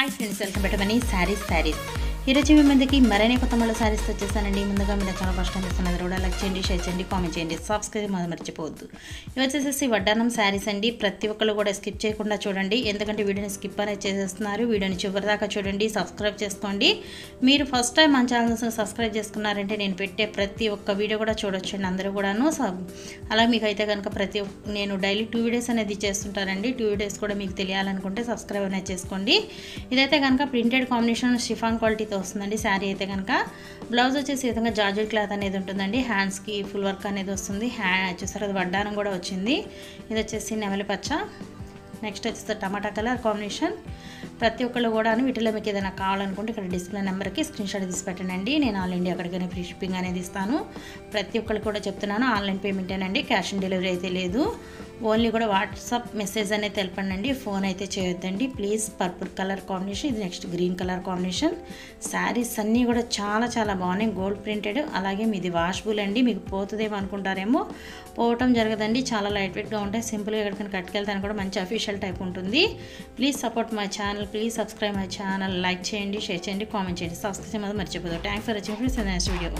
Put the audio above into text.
Hi friends, welcome back to money saris ఈరోజు మీ ముందుకి మరైన కొత్త మళ్ళీ శారీస్ వచ్చేసానండి. ముందుగా మీరు ఛానల్ ఫస్ట్ టైం చూస్తున్నది కూడా లైక్ చేయండి, షేర్ చేయండి, కామెంట్ చేయండి, సబ్స్క్రైబ్ మాత్రం మర్చిపోవద్దు. ఇవి వచ్చేసి వడ్డానం శారీస్ అండి. ప్రతి ఒక్కళ్ళు కూడా స్కిప్ చేయకుండా చూడండి, ఎందుకంటే వీడియోని స్కిప్ అనేది చేసేస్తున్నారు. వీడియోని చివరి దాకా చూడండి, సబ్స్క్రైబ్ చేసుకోండి. మీరు ఫస్ట్ టైం మన ఛానల్స్ సబ్స్క్రైబ్ చేసుకున్నారంటే నేను పెట్టే ప్రతి ఒక్క వీడియో కూడా చూడొచ్చండి అందరూ కూడాను. అలా మీకు అయితే కనుక నేను డైలీ 2 వీడియోస్ అనేది చేస్తుంటానండి. 2 వీడియోస్ కూడా మీకు తెలియాలనుకుంటే సబ్స్క్రైబ్ అనేది చేసుకోండి. ఇదైతే కనుక ప్రింటెడ్ కాంబినేషన్ షిఫాన్ క్వాలిటీతో వస్తుందండి. శారీ అయితే కనుక బ్లౌజ్ వచ్చేసి ఈ విధంగా జార్జెట్ క్లాత్ అనేది ఉంటుందండి. హ్యాండ్స్కి ఫుల్ వర్క్ అనేది వస్తుంది. చూసారు, అది వడ్డానం కూడా వచ్చింది. ఇది వచ్చేసి నెమలి పచ్చ, నెక్స్ట్ వచ్చేసి టమాటా కలర్ కాంబినేషన్. ప్రతి ఒక్కళ్ళు కూడా వీటిలో మీకు ఏదైనా కావాలనుకుంటే ఇక్కడ డిస్ప్లే నెంబర్కి స్క్రీన్ షాట్ తీసి పెట్టండి. నేను ఆల్ ఇండియా అక్కడికైనా ఫ్రీ షిప్పింగ్ అనేది ఇస్తాను. ప్రతి ఒక్కళ్ళు కూడా చెప్తున్నాను, ఆన్లైన్ పేమెంటేనండి, క్యాష్ ఆన్ డెలివరీ అయితే లేదు. ఓన్లీ కూడా వాట్సాప్ మెసేజ్ అనేది తెలపండి, ఫోన్ అయితే చేయొద్దండి ప్లీజ్. పర్పుల్ కలర్ కాంబినేషన్, ఇది next green colour combination. Saris అన్నీ కూడా చాలా చాలా బాగున్నాయి, గోల్డ్ ప్రింటెడ్. అలాగే మీది వాషబుల్ అండి, మీకు పోతుందేమో అనుకుంటారేమో, పోవటం జరగదండి. చాలా లైట్ వెయిట్గా ఉంటాయి, సింపుల్గా ఎక్కడికైనా కట్టుకెళ్తాను కూడా మంచి అఫీషియల్ టైప్ ఉంటుంది. Please support my channel, please subscribe my channel, like చేయండి, షేర్ చేయండి, కామెంట్ చేయండి, సబ్స్క్రైబ్ మాత్రం మర్చిపోదు. Thanks for watching friends. Next video.